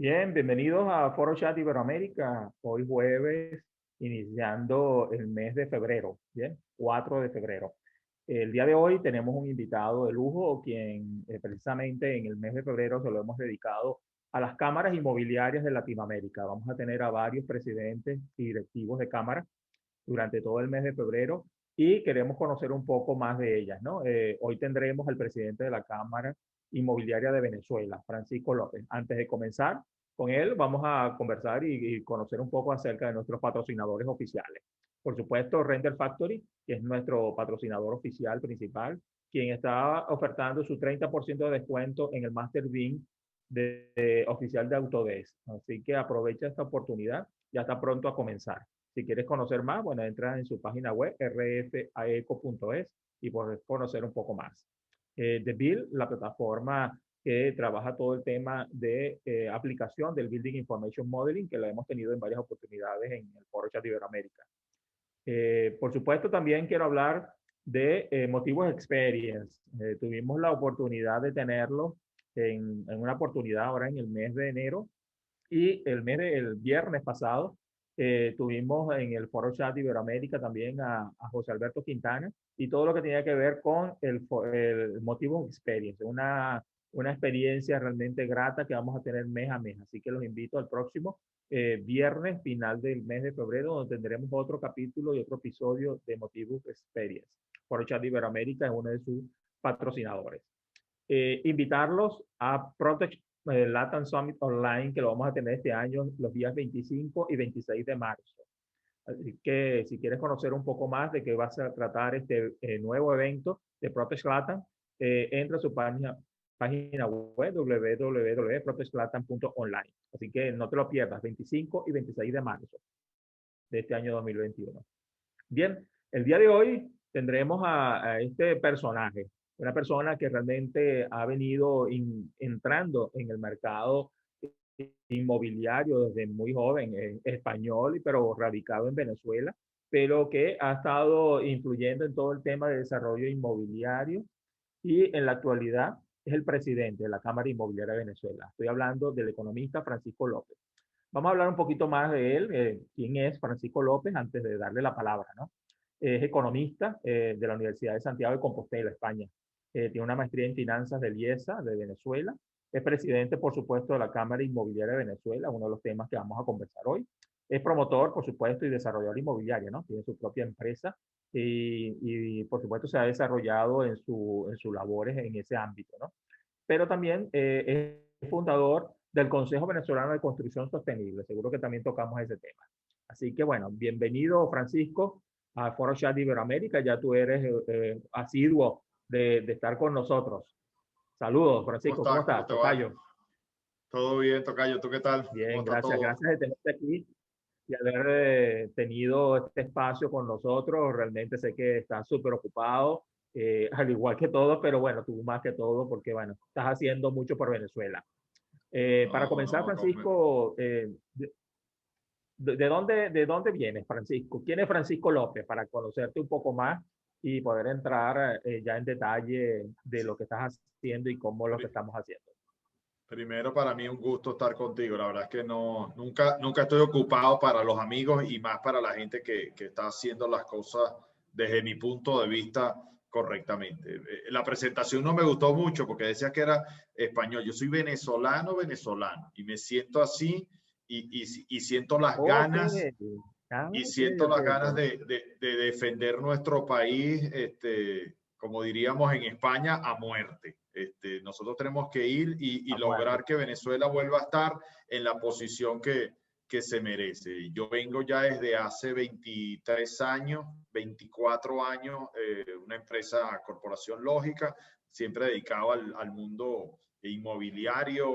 Bien, bienvenidos a Foro Chat Iberoamérica. Hoy jueves, iniciando el mes de febrero, bien, 4 de febrero. El día de hoy tenemos un invitado de lujo, quien precisamente en el mes de febrero se lo hemos dedicado a las cámaras inmobiliarias de Latinoamérica. Vamos a tener a varios presidentes y directivos de cámaras durante todo el mes de febrero y queremos conocer un poco más de ellas, ¿no? Hoy tendremos al presidente de la Cámara Inmobiliaria de Venezuela, Francisco López. Antes de comenzar con él, vamos a conversar y conocer un poco acerca de nuestros patrocinadores oficiales. Por supuesto, Render Factory, que es nuestro patrocinador oficial principal, quien está ofertando su 30% de descuento en el Master BIM oficial de Autodesk. Así que aprovecha esta oportunidad, ya está pronto a comenzar. Si quieres conocer más, bueno, entra en su página web rfaeco.es y puedes conocer un poco más. The Build, la plataforma que trabaja todo el tema de aplicación del Building Information Modeling, que lo hemos tenido en varias oportunidades en el Foro Chat Iberoamérica. Por supuesto, también quiero hablar de Motivos Experience. Tuvimos la oportunidad de tenerlo en una oportunidad ahora en el mes de enero y el viernes pasado tuvimos en el Foro Chat Iberoamérica también a José Alberto Quintana y todo lo que tenía que ver con el Motivo Experience, una experiencia realmente grata que vamos a tener mes a mes. Así que los invito al próximo viernes, final del mes de febrero, donde tendremos otro capítulo y otro episodio de Motivo Experience. Foro Chat Iberoamérica es uno de sus patrocinadores. Invitarlos a Protect Latam Summit Online, que lo vamos a tener este año, los días 25 y 26 de marzo. Así que si quieres conocer un poco más de qué va a tratar este nuevo evento de Protect Latam, entra a su página web www.protectlatam.online. Así que no te lo pierdas, 25 y 26 de marzo de este año 2021. Bien, el día de hoy tendremos a este personaje, una persona que realmente ha venido entrando en el mercado inmobiliario desde muy joven, español, pero radicado en Venezuela, pero que ha estado influyendo en todo el tema de desarrollo inmobiliario y en la actualidad es el presidente de la Cámara Inmobiliaria de Venezuela. Estoy hablando del economista Francisco López. Vamos a hablar un poquito más de él, quién es Francisco López, antes de darle la palabra, ¿no? Es economista de la Universidad de Santiago de Compostela, España. Tiene una maestría en finanzas del IESA de Venezuela. Es presidente, por supuesto, de la Cámara Inmobiliaria de Venezuela, uno de los temas que vamos a conversar hoy. Es promotor, por supuesto, y desarrollador inmobiliario, ¿no? Tiene su propia empresa por supuesto, se ha desarrollado en sus labores en ese ámbito, ¿no? Pero también es fundador del Consejo Venezolano de Construcción Sostenible. Seguro que también tocamos ese tema. Así que bueno, bienvenido Francisco a Foro Chat de Iberoamérica. Ya tú eres asiduo de estar con nosotros. Saludos, ¿Cómo Francisco. ¿Cómo estás? ¿Cómo estás? te va? Tocayo. Todo bien, tocayo. ¿Tú qué tal? ¿Cómo Bien, está gracias. todo? Gracias de tenerte aquí y haber tenido este espacio con nosotros. Realmente sé que estás súper ocupado, al igual que todos, pero bueno, tú más que todo porque, bueno, estás haciendo mucho por Venezuela. Para No, comenzar, no, Francisco, de dónde vienes, Francisco? ¿Quién es Francisco López? Para conocerte un poco más y poder entrar ya en detalle de sí. lo que estás haciendo y cómo lo que Pri- estamos haciendo. Primero, para mí un gusto estar contigo. La verdad es que no, nunca estoy ocupado para los amigos y más para la gente que está haciendo las cosas desde mi punto de vista correctamente. La presentación no me gustó mucho porque decía que era español. Yo soy venezolano y me siento así y siento las Ok, ganas ah, y ok, siento ok, las ganas ok. de defender nuestro país, como diríamos en España, a muerte. Nosotros tenemos que ir y A muerte. lograr que Venezuela vuelva a estar en la posición que se merece. Yo vengo ya desde hace 23 años, 24 años, una empresa, corporación lógica, siempre dedicado al mundo inmobiliario,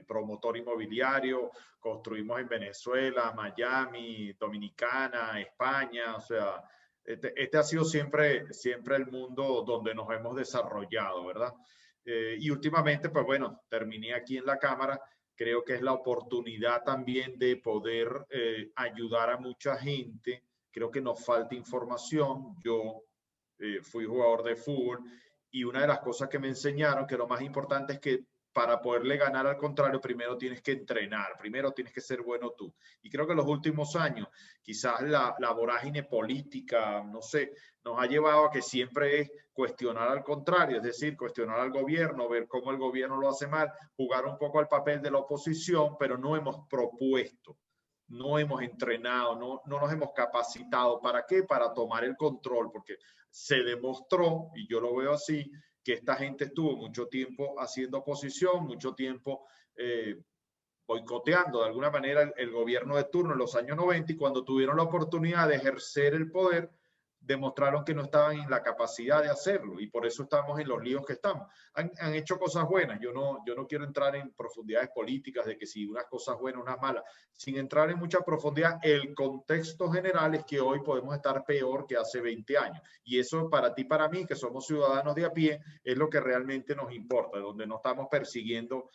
promotor inmobiliario. Construimos en Venezuela, Miami, Dominicana, España, o sea, este ha sido siempre el mundo donde nos hemos desarrollado, ¿verdad? Y últimamente, pues bueno, terminé aquí en la Cámara. Creo que es la oportunidad también de poder ayudar a mucha gente. Creo que nos falta información. Yo fui jugador de fútbol y una de las cosas que me enseñaron que lo más importante es que para poderle ganar al contrario, primero tienes que entrenar, primero tienes que ser bueno tú. Y creo que en los últimos años, quizás la vorágine política, no sé, nos ha llevado a que siempre es cuestionar al contrario, es decir, cuestionar al gobierno, ver cómo el gobierno lo hace mal, jugar un poco al papel de la oposición, pero no hemos propuesto, no hemos entrenado, no nos hemos capacitado. ¿Para qué? Para tomar el control, porque se demostró, y yo lo veo así, que esta gente estuvo mucho tiempo haciendo oposición, mucho tiempo boicoteando de alguna manera el gobierno de turno en los años 90, y cuando tuvieron la oportunidad de ejercer el poder, demostraron que no estaban en la capacidad de hacerlo, y por eso estamos en los líos que estamos. Han hecho cosas buenas, yo no quiero entrar en profundidades políticas de que si unas cosas buenas, unas malas, sin entrar en mucha profundidad. El contexto general es que hoy podemos estar peor que hace 20 años, y eso para ti, para mí, que somos ciudadanos de a pie, es lo que realmente nos importa, donde no estamos persiguiendo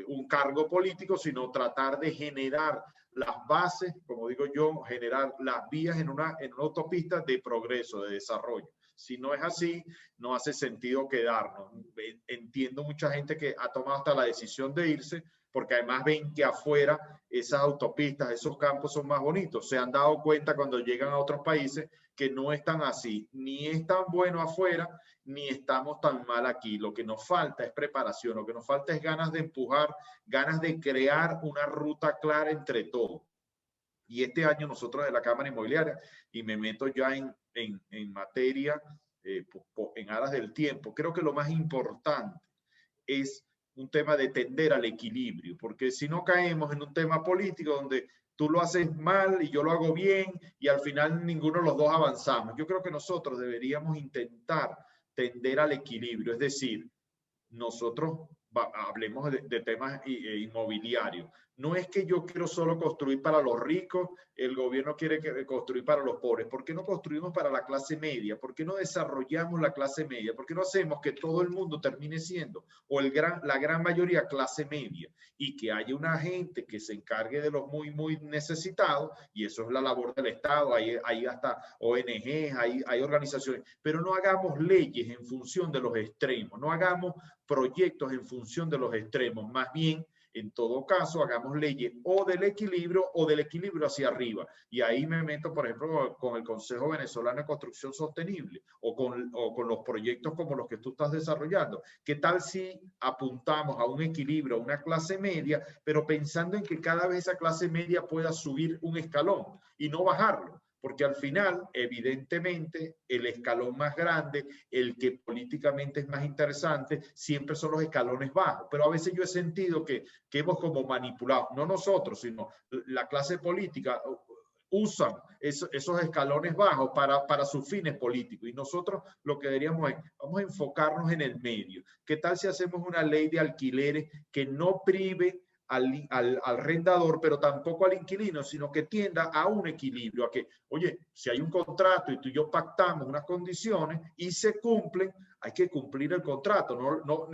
un cargo político, sino tratar de generar las bases, como digo yo, generar las vías en una autopista de progreso, de desarrollo. Si no es así, no hace sentido quedarnos. Entiendo mucha gente que ha tomado hasta la decisión de irse, porque además ven que afuera esas autopistas, esos campos son más bonitos. Se han dado cuenta cuando llegan a otros países que no están así. Ni es tan bueno afuera, ni estamos tan mal aquí. Lo que nos falta es preparación, lo que nos falta es ganas de empujar, ganas de crear una ruta clara entre todos. Y este año nosotros de la Cámara Inmobiliaria, y me meto ya en materia, en aras del tiempo, creo que lo más importante es un tema de tender al equilibrio, porque si no caemos en un tema político donde tú lo haces mal y yo lo hago bien y al final ninguno de los dos avanzamos. Yo creo que nosotros deberíamos intentar tender al equilibrio, es decir, nosotros hablemos de temas inmobiliarios. No es que yo quiero solo construir para los ricos, el gobierno quiere construir para los pobres. ¿Por qué no construimos para la clase media? ¿Por qué no desarrollamos la clase media? ¿Por qué no hacemos que todo el mundo termine siendo, o la gran mayoría, clase media? Y que haya una gente que se encargue de los muy, muy necesitados, y eso es la labor del Estado, hay hasta ONGs, hay organizaciones, pero no hagamos leyes en función de los extremos, no hagamos proyectos en función de los extremos, más bien, en todo caso, hagamos leyes o del equilibrio hacia arriba. Y ahí me meto, por ejemplo, con el Consejo Venezolano de Construcción Sostenible o con los proyectos como los que tú estás desarrollando. ¿Qué tal si apuntamos a un equilibrio, a una clase media, pero pensando en que cada vez esa clase media pueda subir un escalón y no bajarlo? Porque al final, evidentemente, el escalón más grande, el que políticamente es más interesante, siempre son los escalones bajos. Pero a veces yo he sentido que hemos como manipulado, no nosotros, sino la clase política, usan esos escalones bajos para sus fines políticos. Y nosotros lo que deberíamos es, vamos a enfocarnos en el medio. ¿Qué tal si hacemos una ley de alquileres que no prive al arrendador, pero tampoco al inquilino, sino que tienda a un equilibrio, a que, oye, si hay un contrato y tú y yo pactamos unas condiciones y se cumplen, hay que cumplir el contrato.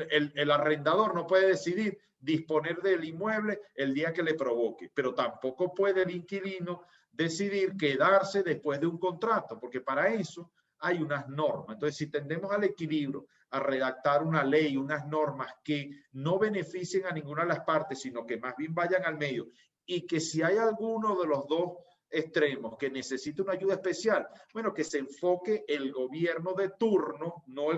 El arrendador no puede decidir disponer del inmueble el día que le provoque, pero tampoco puede el inquilino decidir quedarse después de un contrato, porque para eso hay unas normas. Entonces, si tendemos al equilibrio, a redactar una ley, unas normas que no beneficien a ninguna de las partes, sino que más bien vayan al medio, y que si hay alguno de los dos extremos que necesita una ayuda especial, bueno, que se enfoque el gobierno de turno, no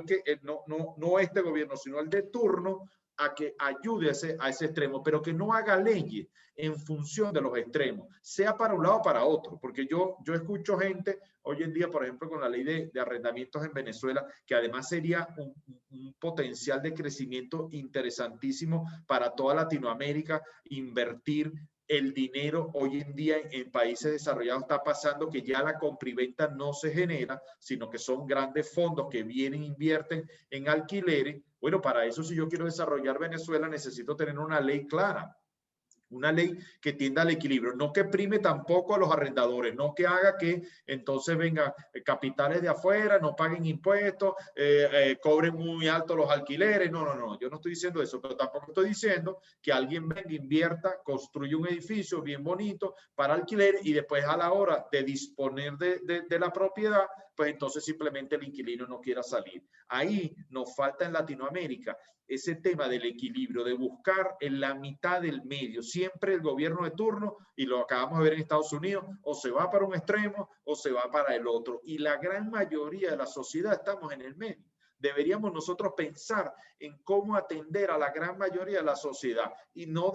este gobierno, sino el de turno, a que ayude a ese extremo, pero que no haga leyes en función de los extremos, sea para un lado o para otro, porque yo escucho gente hoy en día, por ejemplo, con la ley de arrendamientos en Venezuela, que además sería un potencial de crecimiento interesantísimo para toda Latinoamérica. Invertir el dinero hoy en día en países desarrollados está pasando que ya la compraventa no se genera, sino que son grandes fondos que vienen e invierten en alquileres. Bueno, para eso, si yo quiero desarrollar Venezuela, necesito tener una ley clara, una ley que tienda al equilibrio, no que prime tampoco a los arrendadores, no que haga que entonces vengan capitales de afuera, no paguen impuestos, cobren muy alto los alquileres. No, yo no estoy diciendo eso, pero tampoco estoy diciendo que alguien venga, invierta, construya un edificio bien bonito para alquiler y después a la hora de disponer de la propiedad pues entonces simplemente el inquilino no quiera salir. Ahí nos falta en Latinoamérica ese tema del equilibrio, de buscar en la mitad del medio. Siempre el gobierno de turno, y lo acabamos de ver en Estados Unidos, o se va para un extremo o se va para el otro. Y la gran mayoría de la sociedad estamos en el medio. Deberíamos nosotros pensar en cómo atender a la gran mayoría de la sociedad y no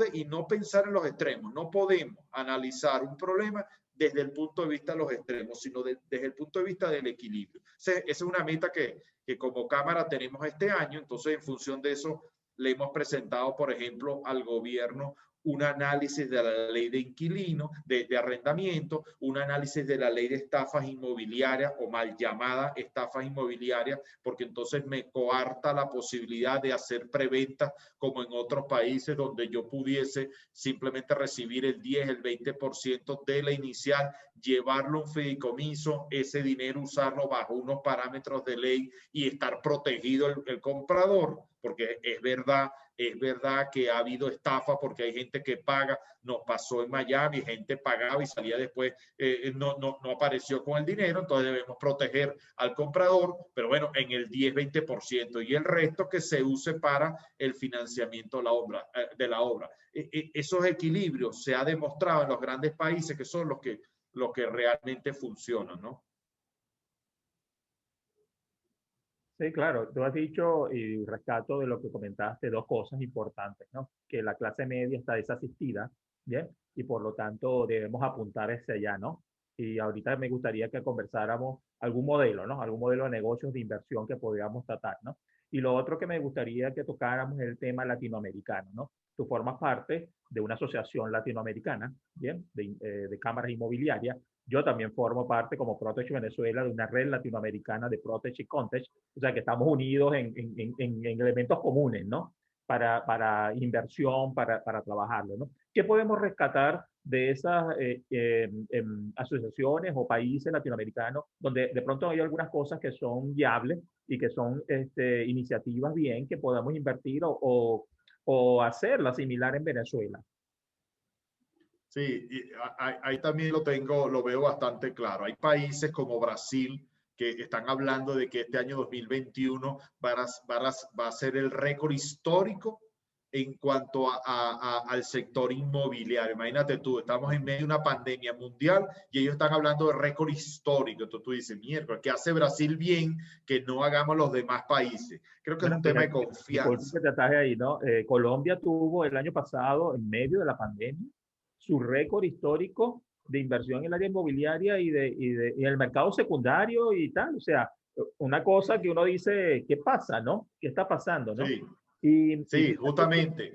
pensar en los extremos. No podemos analizar un problema desde el punto de vista de los extremos, sino desde el punto de vista del equilibrio. Esa es una meta que como Cámara tenemos este año. Entonces, en función de eso, le hemos presentado, por ejemplo, al gobierno un análisis de la ley de inquilino, de arrendamiento, un análisis de la ley de estafas inmobiliarias o mal llamada estafas inmobiliarias, porque entonces me coarta la posibilidad de hacer preventas como en otros países donde yo pudiese simplemente recibir el 10, el 20% de la inicial, llevarlo a un fideicomiso, ese dinero usarlo bajo unos parámetros de ley y estar protegido el comprador, porque es verdad que ha habido estafa porque hay gente que paga. Nos pasó en Miami, gente pagaba y salía después, no apareció con el dinero. Entonces debemos proteger al comprador, pero bueno, en el 10-20%, y el resto que se use para el financiamiento de la obra. Esos equilibrios se ha demostrado en los grandes países que son los que realmente funcionan, ¿no? Sí, claro, tú has dicho y rescato de lo que comentaste dos cosas importantes, ¿no? Que la clase media está desasistida, ¿bien? Y por lo tanto debemos apuntar hacia allá, ¿no? Y ahorita me gustaría que conversáramos algún modelo, ¿no? Algún modelo de negocios de inversión que podríamos tratar, ¿no? Y lo otro que me gustaría que tocáramos es el tema latinoamericano, ¿no? Tú formas parte de una asociación latinoamericana, ¿bien? De cámaras inmobiliarias. Yo también formo parte como Protech Venezuela de una red latinoamericana de Protech y Contech, o sea que estamos unidos en elementos comunes, ¿no? Para inversión, para trabajarlo, ¿no? ¿Qué podemos rescatar de esas asociaciones o países latinoamericanos donde de pronto hay algunas cosas que son viables y que son iniciativas bien que podamos invertir o hacerlas similar en Venezuela? Sí, y ahí también lo veo bastante claro. Hay países como Brasil que están hablando de que este año 2021 va a ser el récord histórico en cuanto al sector inmobiliario. Imagínate tú, estamos en medio de una pandemia mundial y ellos están hablando de récord histórico. Entonces tú dices, mierda, ¿qué hace Brasil bien que no hagamos los demás países? Creo que es Bueno, un tema mira, de disculpe confianza. que te ataje ahí, ¿no? Colombia tuvo el año pasado, en medio de la pandemia, su récord histórico de inversión en el área inmobiliaria y en el mercado secundario y tal. O sea, una cosa que uno dice, ¿qué pasa, no? ¿Qué está pasando, no? Sí, Y sí, fíjate que, justamente.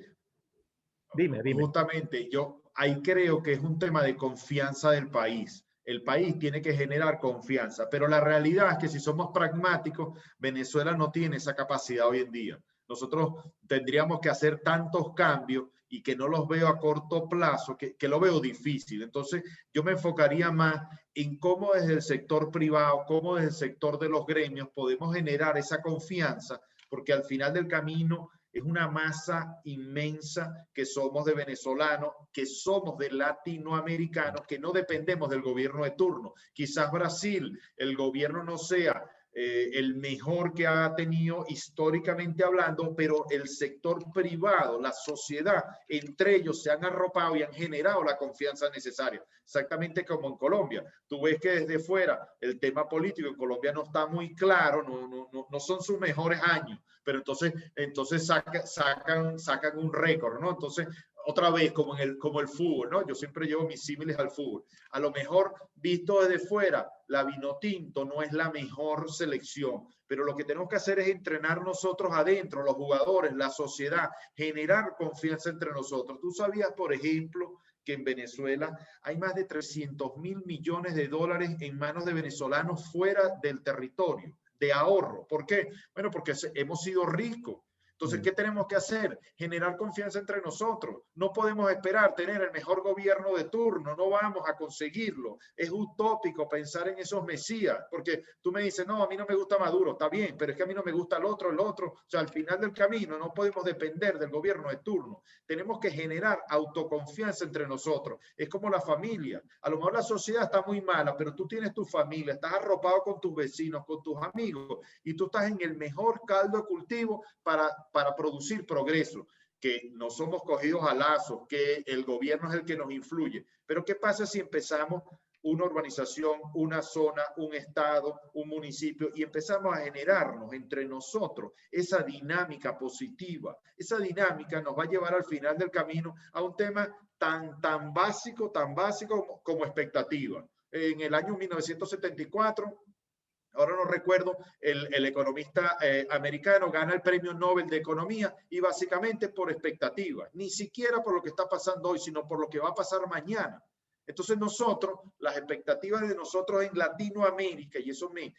dime. Justamente, yo ahí creo que es un tema de confianza del país. El país tiene que generar confianza, pero la realidad es que si somos pragmáticos, Venezuela no tiene esa capacidad hoy en día. Nosotros tendríamos que hacer tantos cambios y que no los veo a corto plazo, que lo veo difícil. Entonces, yo me enfocaría más en cómo desde el sector privado, cómo desde el sector de los gremios podemos generar esa confianza, porque al final del camino es una masa inmensa que somos de venezolanos, que somos de latinoamericanos, que no dependemos del gobierno de turno. Quizás Brasil, el gobierno no sea el mejor que ha tenido históricamente hablando, pero el sector privado, la sociedad, entre ellos se han arropado y han generado la confianza necesaria. Exactamente como en Colombia. Tú ves que desde fuera el tema político en Colombia no está muy claro, no son sus mejores años, pero entonces sacan un récord, ¿no? Entonces, otra vez, como el fútbol, ¿no? Yo siempre llevo mis símiles al fútbol. A lo mejor, visto desde fuera, la Vinotinto no es la mejor selección, pero lo que tenemos que hacer es entrenar nosotros adentro, los jugadores, la sociedad, generar confianza entre nosotros. Tú sabías, por ejemplo, que en Venezuela hay más de 300.000 millones de dólares en manos de venezolanos fuera del territorio, de ahorro. ¿Por qué? Bueno, porque hemos sido ricos. Entonces, ¿qué tenemos que hacer? Generar confianza entre nosotros. No podemos esperar tener el mejor gobierno de turno, no vamos a conseguirlo. Es utópico pensar en esos mesías, porque tú me dices, no, a mí no me gusta Maduro, está bien, pero es que a mí no me gusta el otro. O sea, al final del camino no podemos depender del gobierno de turno. Tenemos que generar autoconfianza entre nosotros. Es como la familia. A lo mejor la sociedad está muy mala, pero tú tienes tu familia, estás arropado con tus vecinos, con tus amigos, y tú estás en el mejor caldo de cultivo para producir progreso, que no somos cogidos a lazos, que el gobierno es el que nos influye. Pero ¿qué pasa si empezamos una urbanización, una zona, un estado, un municipio, y empezamos a generarnos entre nosotros esa dinámica positiva? Esa dinámica nos va a llevar al final del camino a un tema tan básico como expectativa. En el año 1974, ahora no recuerdo, el economista americano gana el premio Nobel de Economía, y básicamente por expectativa, ni siquiera por lo que está pasando hoy, sino por lo que va a pasar mañana. Entonces nosotros, las expectativas de nosotros en Latinoamérica, y eso me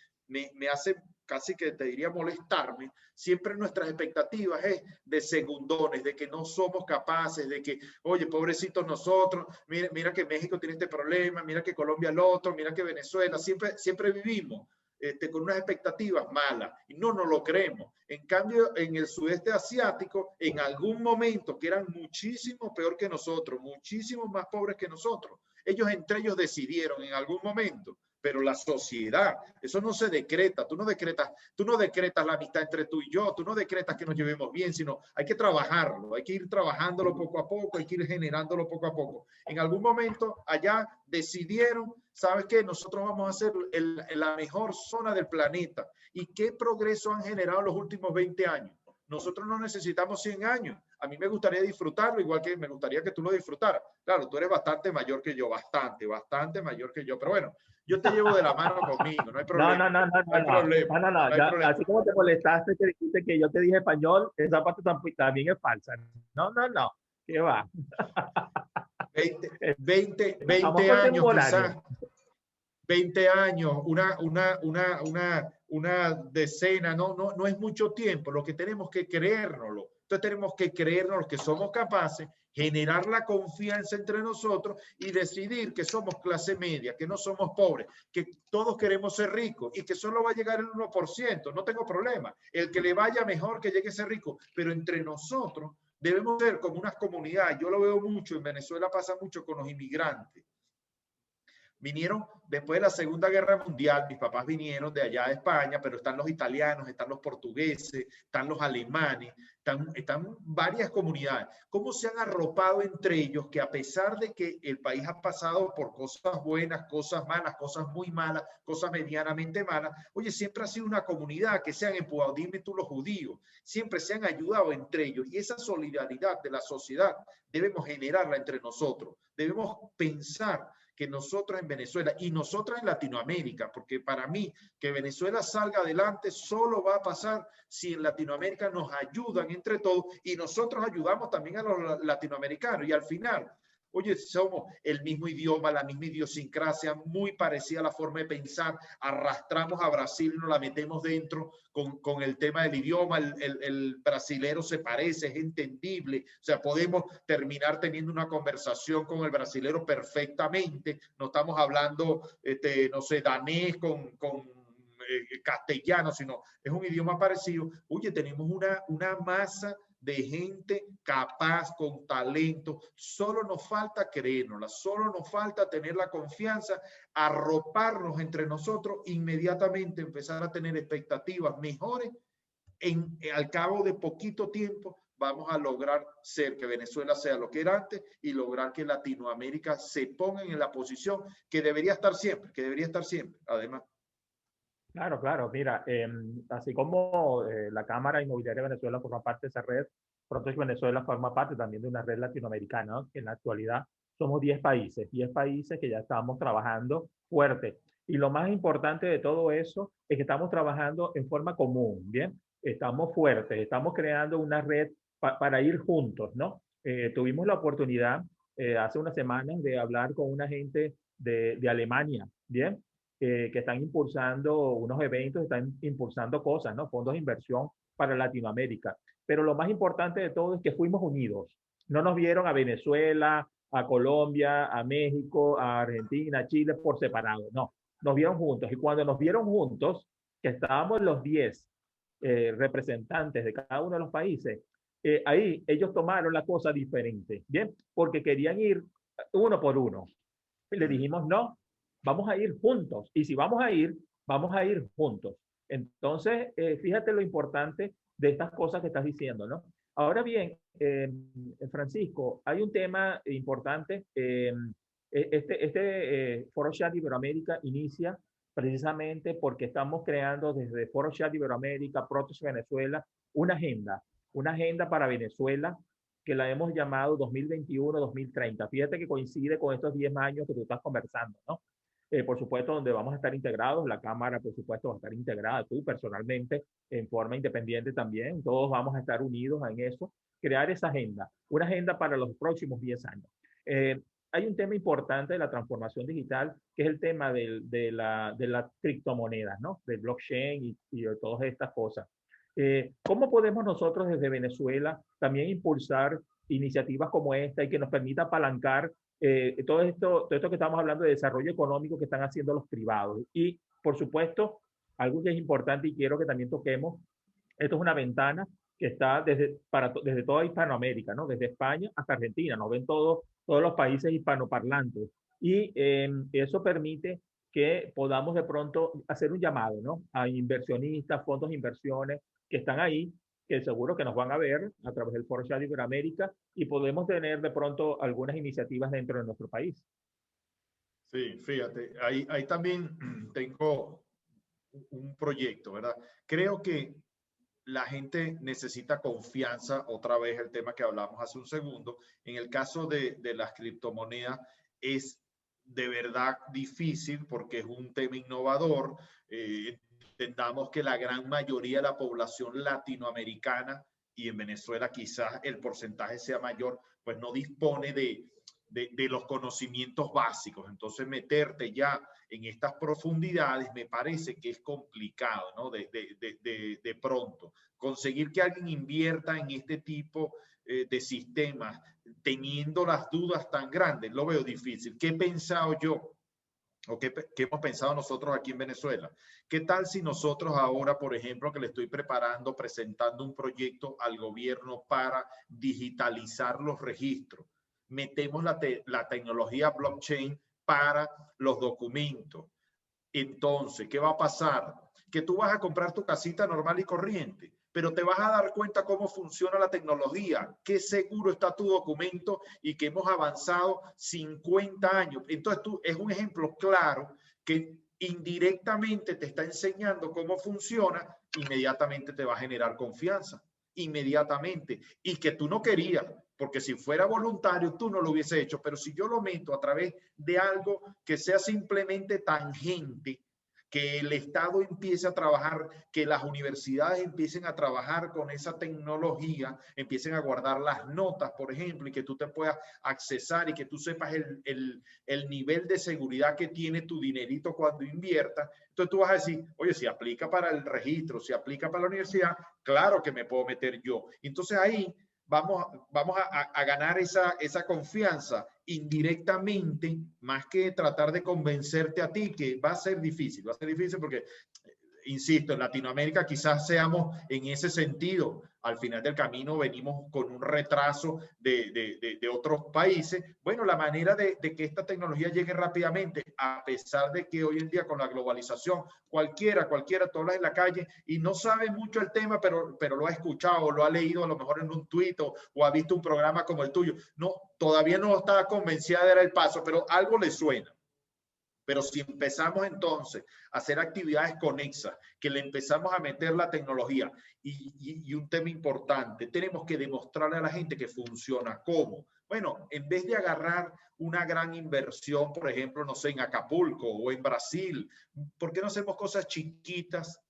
hace casi que te diría molestarme, siempre nuestras expectativas es de segundones, de que no somos capaces, de que, oye, pobrecitos nosotros, mira que México tiene este problema, mira que Colombia el otro, mira que Venezuela, siempre vivimos con unas expectativas malas y no nos lo creemos. En cambio, en el sudeste asiático, en algún momento, que eran muchísimo peor que nosotros, muchísimo más pobres que nosotros, ellos entre ellos decidieron en algún momento, pero la sociedad, eso no se decreta, tú no decretas la amistad entre tú y yo, tú no decretas que nos llevemos bien, sino hay que trabajarlo, hay que ir trabajándolo poco a poco, hay que ir generándolo poco a poco. En algún momento allá decidieron, ¿sabes qué? Nosotros vamos a ser la mejor zona del planeta. ¿Y qué progreso han generado en los últimos 20 años? Nosotros no necesitamos 100 años. A mí me gustaría disfrutarlo, igual que me gustaría que tú lo disfrutaras. Claro, tú eres bastante mayor que yo, bastante mayor que yo. Pero bueno, yo te llevo de la mano conmigo, no hay problema. No hay problema. No, No hay ya, problema. así como te molestaste que dijiste que yo te dije español, esa parte también es falsa. No, ¿qué va? 20 Estamos años quizás. contemporáneos. 20 años, una decena, no es mucho tiempo. Lo que tenemos que creérnoslo. Entonces tenemos que creernos que somos capaces, generar la confianza entre nosotros y decidir que somos clase media, que no somos pobres, que todos queremos ser ricos y que solo va a llegar el 1%. No tengo problema. El que le vaya mejor, que llegue a ser rico, pero entre nosotros debemos ser como unas comunidades. Yo lo veo mucho, en Venezuela pasa mucho con los inmigrantes. Vinieron después de la Segunda Guerra Mundial, mis papás vinieron de allá de España, pero están los italianos, están los portugueses, están los alemanes, están varias comunidades. ¿Cómo se han arropado entre ellos que a pesar de que el país ha pasado por cosas buenas, cosas malas, cosas muy malas, cosas medianamente malas, oye, siempre ha sido una comunidad que se han empujado, dime tú los judíos, siempre se han ayudado entre ellos, y esa solidaridad de la sociedad debemos generarla entre nosotros, debemos pensar que nosotros en Venezuela y nosotros en Latinoamérica, porque para mí que Venezuela salga adelante solo va a pasar si en Latinoamérica nos ayudan entre todos y nosotros ayudamos también a los latinoamericanos, y al final, oye, somos el mismo idioma, la misma idiosincrasia, muy parecida a la forma de pensar, arrastramos a Brasil y nos la metemos dentro con el tema del idioma, el brasilero se parece, es entendible, o sea, podemos terminar teniendo una conversación con el brasilero perfectamente, no estamos hablando, no sé, danés con castellano, sino es un idioma parecido. Oye, tenemos una masa de gente capaz, con talento, solo nos falta creérnosla, solo nos falta tener la confianza, arroparnos entre nosotros, inmediatamente empezar a tener expectativas mejores, al cabo de poquito tiempo vamos a lograr ser que Venezuela sea lo que era antes y lograr que Latinoamérica se ponga en la posición que debería estar siempre, además. Claro, mira, así como la Cámara Inmobiliaria de Venezuela forma parte de esa red, Protege Venezuela forma parte también de una red latinoamericana, ¿no? Que en la actualidad somos 10 países que ya estamos trabajando fuerte. Y lo más importante de todo eso es que estamos trabajando en forma común, ¿bien? Estamos fuertes, estamos creando una red para ir juntos, ¿no? Tuvimos la oportunidad hace unas semanas de hablar con una gente de Alemania, ¿bien? Que están impulsando unos eventos, están impulsando cosas, ¿no? Fondos de inversión para Latinoamérica. pero lo más importante de todo es que fuimos unidos. No nos vieron a Venezuela, a Colombia, a México, a Argentina, a Chile por separado, no, nos vieron juntos. Y cuando nos vieron juntos, que estábamos los 10 representantes de cada uno de los países, ahí ellos tomaron la cosa diferente, ¿bien? Porque querían ir uno por uno. Y le dijimos, no, vamos a ir juntos. Y si vamos a ir juntos. Entonces, fíjate lo importante de estas cosas que estás diciendo, ¿no? Ahora bien, Francisco, hay un tema importante. Foro Chat Iberoamérica inicia precisamente porque estamos creando desde Foro Chat Iberoamérica, Protos Venezuela, una agenda para Venezuela que la hemos llamado 2021-2030. Fíjate que coincide con estos 10 años que tú estás conversando, ¿no? Por supuesto, donde vamos a estar integrados, la Cámara, por supuesto, va a estar integrada, tú personalmente, en forma independiente también, todos vamos a estar unidos en eso, crear esa agenda, una agenda para los próximos 10 años. Hay un tema importante de la transformación digital, que es el tema de las criptomonedas, ¿no? Del blockchain y de todas estas cosas. ¿Cómo podemos nosotros desde Venezuela también impulsar iniciativas como esta y que nos permita apalancar todo esto que estamos hablando de desarrollo económico que están haciendo los privados? Y, por supuesto, algo que es importante y quiero que también toquemos, esto es una ventana que está desde toda Hispanoamérica, ¿no? Desde España hasta Argentina, nos ven todos los países hispanoparlantes. Y eso permite que podamos de pronto hacer un llamado, ¿no? A inversionistas, fondos de inversiones que están ahí, que seguro que nos van a ver a través del Foro Chat Iberoamérica y podemos tener de pronto algunas iniciativas dentro de nuestro país. Sí, fíjate, ahí también tengo un proyecto, ¿verdad? Creo que la gente necesita confianza, otra vez el tema que hablamos hace un segundo. En el caso de las criptomonedas es de verdad difícil porque es un tema innovador. Entendamos que la gran mayoría de la población latinoamericana, y en Venezuela quizás el porcentaje sea mayor, pues no dispone de los conocimientos básicos. Entonces, meterte ya en estas profundidades me parece que es complicado, ¿no? De pronto. Conseguir que alguien invierta en este tipo de sistemas, teniendo las dudas tan grandes, lo veo difícil. ¿Qué he pensado yo? ¿O qué hemos pensado nosotros aquí en Venezuela? ¿Qué tal si nosotros ahora, por ejemplo, que le estoy preparando, presentando un proyecto al gobierno para digitalizar los registros, metemos la tecnología blockchain para los documentos? Entonces, ¿qué va a pasar? Que tú vas a comprar tu casita normal y corriente, pero te vas a dar cuenta cómo funciona la tecnología, qué seguro está tu documento y que hemos avanzado 50 años. Entonces, es un ejemplo claro que indirectamente te está enseñando cómo funciona, inmediatamente te va a generar confianza, inmediatamente, y que tú no querías, porque si fuera voluntario tú no lo hubiese hecho, pero si yo lo meto a través de algo que sea simplemente tangente, que el Estado empiece a trabajar, que las universidades empiecen a trabajar con esa tecnología, empiecen a guardar las notas, por ejemplo, y que tú te puedas accesar y que tú sepas el nivel de seguridad que tiene tu dinerito cuando inviertas. Entonces tú vas a decir, oye, si aplica para el registro, si aplica para la universidad, claro que me puedo meter yo. Entonces ahí vamos a ganar esa confianza indirectamente, más que tratar de convencerte a ti, que va a ser difícil porque, insisto, en Latinoamérica quizás seamos en ese sentido. Al final del camino venimos con un retraso de otros países. Bueno, la manera de que esta tecnología llegue rápidamente, a pesar de que hoy en día con la globalización, cualquiera, tú hablas en la calle y no sabe mucho el tema, pero lo ha escuchado o lo ha leído a lo mejor en un tuit o ha visto un programa como el tuyo. No, todavía no está convencida de dar el paso, pero algo le suena. Pero si empezamos entonces a hacer actividades conexas, que le empezamos a meter la tecnología y un tema importante, tenemos que demostrarle a la gente que funciona. ¿Cómo? Bueno, en vez de agarrar una gran inversión, por ejemplo, no sé, en Acapulco o en Brasil, ¿por qué no hacemos cosas chiquitas,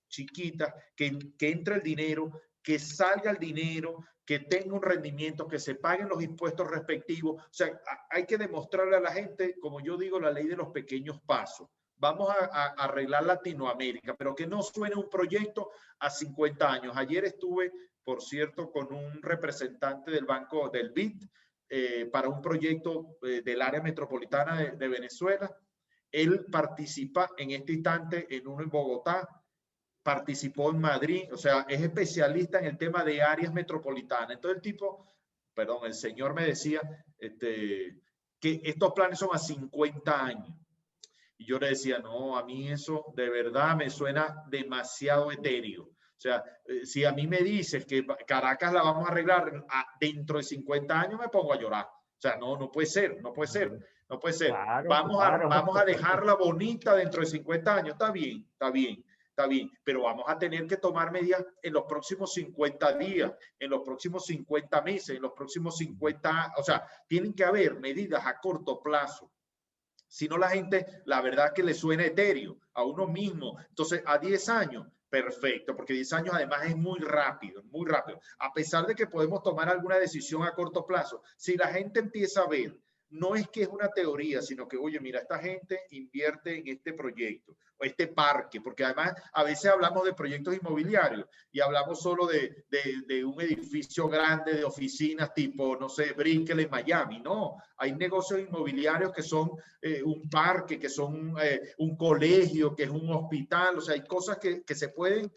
que entre el dinero, que salga el dinero, que tenga un rendimiento, que se paguen los impuestos respectivos? O sea, hay que demostrarle a la gente, como yo digo, la ley de los pequeños pasos. Vamos a arreglar Latinoamérica, pero que no suene un proyecto a 50 años. Ayer estuve por cierto, con un representante del banco del BID para un proyecto del área metropolitana de Venezuela. Él participa en este instante en uno en Bogotá, participó en Madrid, o sea, es especialista en el tema de áreas metropolitanas. Entonces el tipo, perdón, el señor me decía que estos planes son a 50 años. Y yo le decía, no, a mí eso de verdad me suena demasiado etéreo. O sea, si a mí me dices que Caracas la vamos a arreglar dentro de 50 años, me pongo a llorar. O sea, no, no puede ser, no puede ser, no puede ser. Claro, Vamos claro. vamos a dejarla bonita dentro de 50 años. Está bien, está bien, está bien. Pero vamos a tener que tomar medidas en los próximos 50 días, en los próximos 50 meses, en los próximos 50, o sea, tienen que haber medidas a corto plazo. Si no, la gente, la verdad que le suena etéreo a uno mismo. Entonces, a 10 años, perfecto, porque 10 años además es muy rápido, muy rápido. A pesar de que podemos tomar alguna decisión a corto plazo, si la gente empieza a ver, no es que es una teoría, sino que, oye, mira, esta gente invierte en este proyecto o este parque, porque además a veces hablamos de proyectos inmobiliarios y hablamos solo de un edificio grande de oficinas tipo, no sé, Brickell en Miami. No, hay negocios inmobiliarios que son un parque, que son un colegio, que es un hospital, o sea, hay cosas que se pueden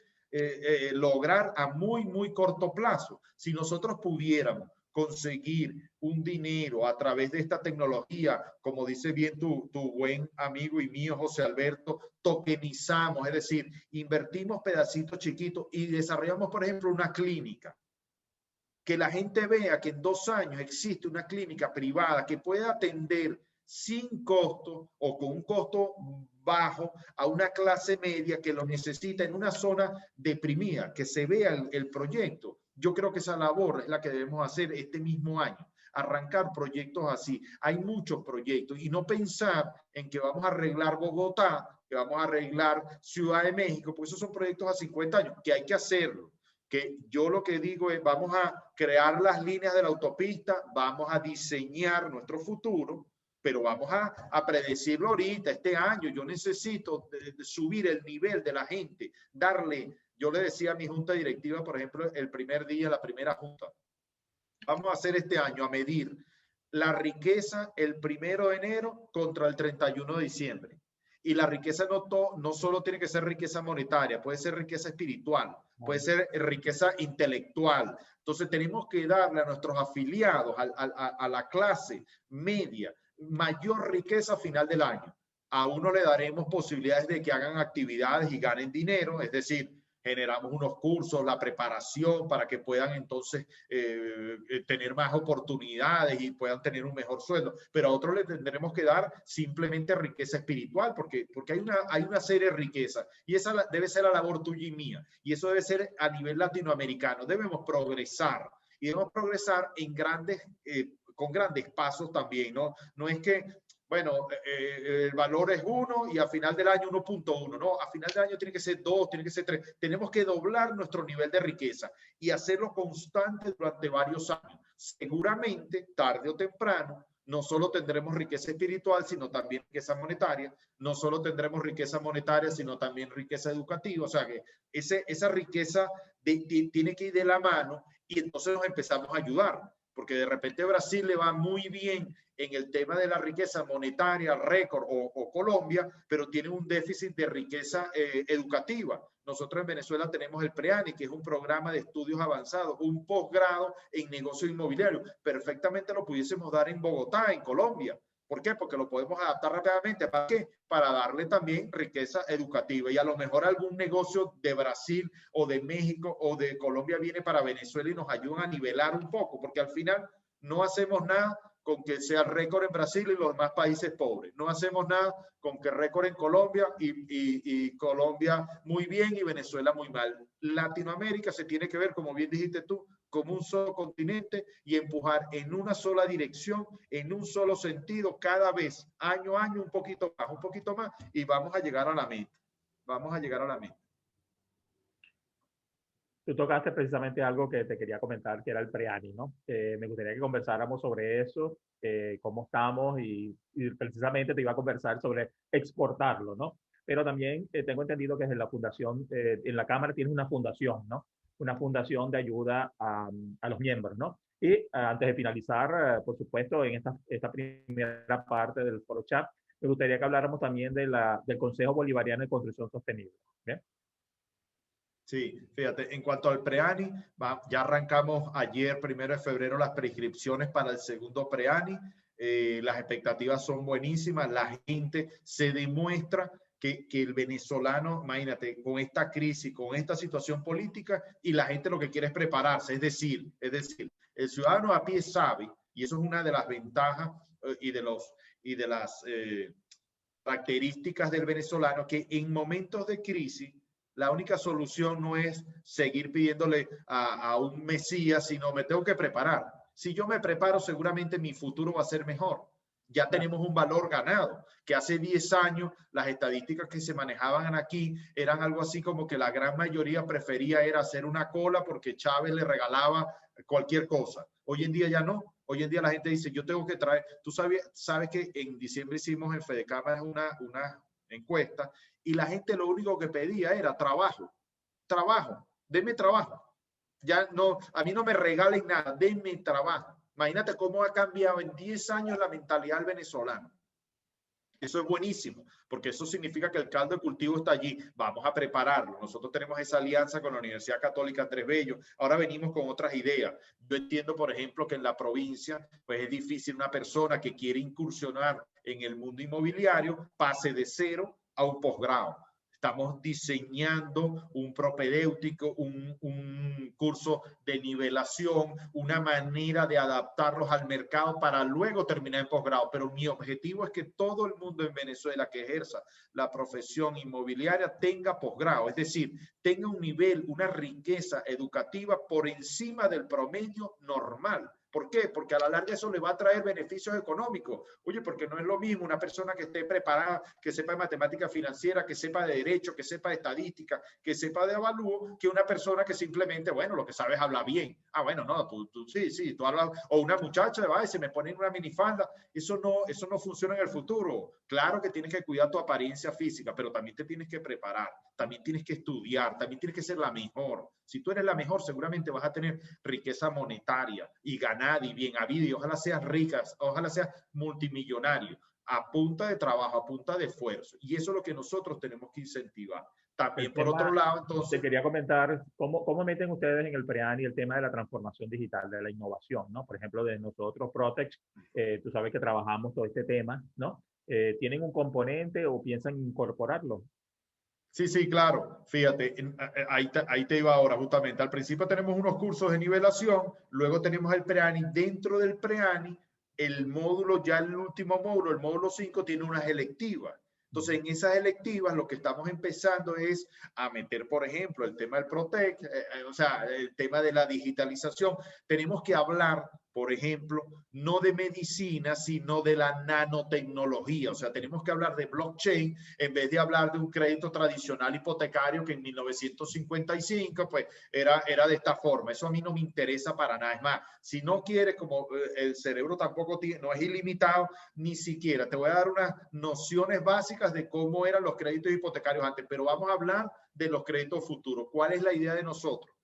lograr a muy, muy corto plazo. Si nosotros pudiéramos conseguir un dinero a través de esta tecnología, como dice bien tu buen amigo y mío, José Alberto, tokenizamos, es decir, invertimos pedacitos chiquitos y desarrollamos, por ejemplo, una clínica. Que la gente vea que en 2 años existe una clínica privada que pueda atender sin costo o con un costo bajo a una clase media que lo necesita en una zona deprimida, que se vea el proyecto. Yo creo que esa labor es la que debemos hacer este mismo año, arrancar proyectos así. Hay muchos proyectos y no pensar en que vamos a arreglar Bogotá, que vamos a arreglar Ciudad de México, porque esos son proyectos a 50 años, que hay que hacerlo. Que yo lo que digo es, vamos a crear las líneas de la autopista, vamos a diseñar nuestro futuro, pero vamos a predecirlo ahorita, este año. Yo necesito subir el nivel de la gente, darle, yo le decía a mi junta directiva, por ejemplo, el primer día, la primera junta, vamos a hacer este año a medir la riqueza el 1 de enero contra el 31 de diciembre. Y la riqueza no solo tiene que ser riqueza monetaria, puede ser riqueza espiritual, puede ser riqueza intelectual. Entonces tenemos que darle a nuestros afiliados, a la clase media, mayor riqueza a final del año. A uno le daremos posibilidades de que hagan actividades y ganen dinero, es decir, generamos unos cursos, la preparación para que puedan entonces tener más oportunidades y puedan tener un mejor sueldo. Pero a otros le tendremos que dar simplemente riqueza espiritual, porque hay una serie de riquezas y esa debe ser la labor tuya y mía. Y eso debe ser a nivel latinoamericano. Debemos progresar y debemos progresar en con grandes pasos también, ¿no? No es que bueno, el valor es 1 y a final del año 1.1, ¿no? A final del año tiene que ser 2, tiene que ser 3. Tenemos que doblar nuestro nivel de riqueza y hacerlo constante durante varios años. Seguramente, tarde o temprano, no solo tendremos riqueza espiritual, sino también riqueza monetaria. No solo tendremos riqueza monetaria, sino también riqueza educativa. O sea que esa riqueza tiene que ir de la mano y entonces nos empezamos a ayudar. Porque de repente Brasil le va muy bien en el tema de la riqueza monetaria, récord, o Colombia, pero tiene un déficit de riqueza educativa. Nosotros en Venezuela tenemos el PREANI, que es un programa de estudios avanzados, un posgrado en negocio inmobiliario. Perfectamente lo pudiésemos dar en Bogotá, en Colombia. ¿Por qué? Porque lo podemos adaptar rápidamente. ¿Para qué? Para darle también riqueza educativa. Y a lo mejor algún negocio de Brasil o de México o de Colombia viene para Venezuela y nos ayuda a nivelar un poco, porque al final no hacemos nada con que sea récord en Brasil y los demás países pobres. No hacemos nada con que récord en Colombia y Colombia muy bien y Venezuela muy mal. Latinoamérica se tiene que ver, como bien dijiste tú, como un solo continente y empujar en una sola dirección, en un solo sentido, cada vez, año a año, un poquito más, y vamos a llegar a la meta. Vamos a llegar a la meta. Tú tocaste precisamente algo que te quería comentar, que era el PREANI, ¿no? Me gustaría que conversáramos sobre eso, cómo estamos y precisamente te iba a conversar sobre exportarlo, ¿no? Pero también tengo entendido que desde la fundación, en la Cámara tienes una fundación, ¿no? una fundación de ayuda a los miembros, ¿no? Y antes de finalizar, por supuesto, en esta primera parte del foro chat, me gustaría que habláramos también del Consejo Bolivariano de Construcción Sostenible. ¿Bien? Sí, fíjate, en cuanto al PREANI, ya arrancamos ayer, 1 de febrero, las prescripciones para el segundo PREANI. Las expectativas son buenísimas, la gente se demuestra que el venezolano, imagínate, con esta crisis, con esta situación política, y la gente lo que quiere es prepararse, es decir, el ciudadano a pie sabe, y eso es una de las ventajas y de las características del venezolano, que en momentos de crisis la única solución no es seguir pidiéndole a un mesías, sino me tengo que preparar. Si yo me preparo, seguramente mi futuro va a ser mejor. Ya tenemos un valor ganado, que hace 10 años las estadísticas que se manejaban aquí eran algo así como que la gran mayoría prefería era hacer una cola porque Chávez le regalaba cualquier cosa. Hoy en día ya no. Hoy en día la gente dice, yo tengo que traer, tú sabes que en diciembre hicimos en Fedecámaras una encuesta y la gente lo único que pedía era trabajo, denme trabajo. Ya no, a mí no me regalen nada, denme trabajo. Imagínate cómo ha cambiado en 10 años la mentalidad del venezolano. Eso es buenísimo, porque eso significa que el caldo de cultivo está allí. Vamos a prepararlo. Nosotros tenemos esa alianza con la Universidad Católica Andrés Bello. Ahora venimos con otras ideas. Yo entiendo, por ejemplo, que en la provincia pues es difícil una persona que quiere incursionar en el mundo inmobiliario pase de 0 a un posgrado. Estamos diseñando un propedéutico, un curso de nivelación, una manera de adaptarlos al mercado para luego terminar en posgrado. Pero mi objetivo es que todo el mundo en Venezuela que ejerza la profesión inmobiliaria tenga posgrado, es decir, tenga un nivel, una riqueza educativa por encima del promedio normal. ¿Por qué? Porque a la larga eso le va a traer beneficios económicos. Oye, porque no es lo mismo una persona que esté preparada, que sepa de matemática financiera, que sepa de derecho, que sepa de estadística, que sepa de avalúo, que una persona que simplemente, bueno, lo que sabes habla bien. Ah, bueno, no, tú sí, tú hablas, o una muchacha, va, y se me pone en una minifalda. Eso no funciona en el futuro. Claro que tienes que cuidar tu apariencia física, pero también te tienes que preparar, también tienes que estudiar, también tienes que ser la mejor. Si tú eres la mejor, seguramente vas a tener riqueza monetaria y ganar y bien habido, y ojalá seas ricas, ojalá seas multimillonario, a punta de trabajo, a punta de esfuerzo. Y eso es lo que nosotros tenemos que incentivar. También, por otro lado, entonces... Te quería comentar, ¿cómo meten ustedes en el PREANI el tema de la transformación digital, de la innovación, ¿no? Por ejemplo, de nosotros, Protex, tú sabes que trabajamos todo este tema, ¿no? ¿Tienen un componente o piensan incorporarlo? Sí, claro. Fíjate, ahí te iba ahora justamente. Al principio tenemos unos cursos de nivelación, luego tenemos el PREANI. Dentro del PREANI, el módulo, ya el último módulo, el módulo 5, tiene unas electivas. Entonces, en esas electivas lo que estamos empezando es a meter, por ejemplo, el tema del Protec, o sea, el tema de la digitalización. Tenemos que hablar, por ejemplo, no de medicina, sino de la nanotecnología. O sea, tenemos que hablar de blockchain en vez de hablar de un crédito tradicional hipotecario que en 1955 pues era de esta forma. Eso a mí no me interesa para nada. Es más, si no quieres, como el cerebro tampoco tiene, no es ilimitado, ni siquiera. Te voy a dar unas nociones básicas de cómo eran los créditos hipotecarios antes, pero vamos a hablar de los créditos futuros. ¿Cuál es la idea de nosotros?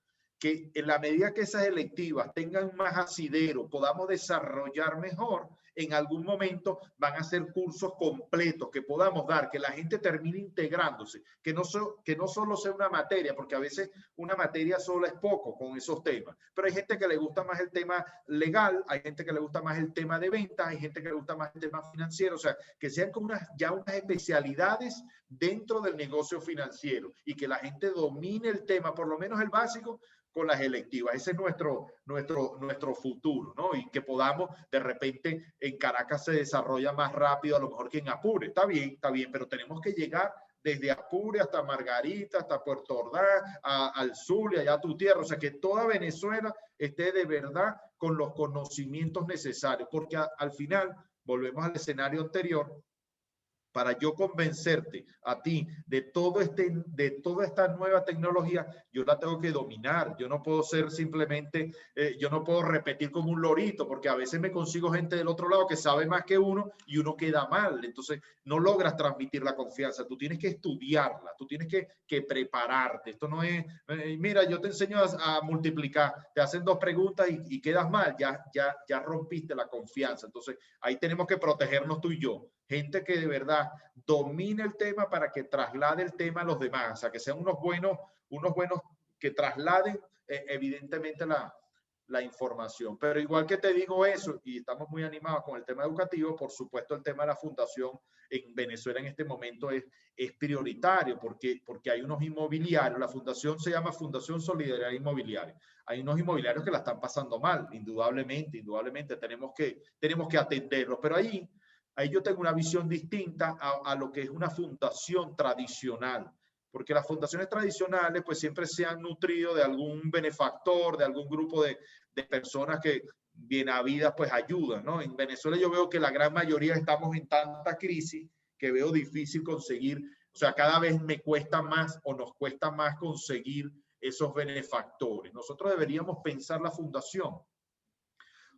Que en la medida que esas electivas tengan más asidero, podamos desarrollar mejor, en algún momento van a ser cursos completos que podamos dar, que la gente termine integrándose, que no solo sea una materia, porque a veces una materia sola es poco con esos temas, pero hay gente que le gusta más el tema legal, hay gente que le gusta más el tema de ventas, hay gente que le gusta más el tema financiero, o sea, que sean como ya unas especialidades dentro del negocio financiero y que la gente domine el tema, por lo menos el básico, con las electivas. Ese es nuestro futuro, ¿no? Y que podamos, de repente, en Caracas se desarrolla más rápido, a lo mejor que en Apure. Está bien, pero tenemos que llegar desde Apure hasta Margarita, hasta Puerto Ordaz, al Zulia, allá a tu tierra. O sea, que toda Venezuela esté de verdad con los conocimientos necesarios, porque al final, volvemos al escenario anterior, para yo convencerte a ti de toda esta nueva tecnología, yo la tengo que dominar. Yo no puedo ser simplemente, yo no puedo repetir como un lorito, porque a veces me consigo gente del otro lado que sabe más que uno y uno queda mal. Entonces no logras transmitir la confianza. Tú tienes que estudiarla, tú tienes que prepararte. Esto no es, mira, yo te enseño a multiplicar, te hacen dos preguntas y quedas mal, ya rompiste la confianza. Entonces ahí tenemos que protegernos tú y yo. Gente que de verdad domine el tema para que traslade el tema a los demás, o sea, que sean unos buenos que trasladen evidentemente la información. Pero igual que te digo eso, y estamos muy animados con el tema educativo, por supuesto el tema de la fundación en Venezuela en este momento es prioritario, porque hay unos inmobiliarios, la fundación se llama Fundación Solidaridad Inmobiliaria, hay unos inmobiliarios que la están pasando mal, indudablemente tenemos que atenderlos, pero ahí yo tengo una visión distinta a lo que es una fundación tradicional, porque las fundaciones tradicionales pues siempre se han nutrido de algún benefactor, de algún grupo de personas que bien habidas pues ayudan, ¿no? En Venezuela yo veo que la gran mayoría estamos en tanta crisis que veo difícil conseguir, o sea, cada vez me cuesta más o nos cuesta más conseguir esos benefactores. Nosotros deberíamos pensar la fundación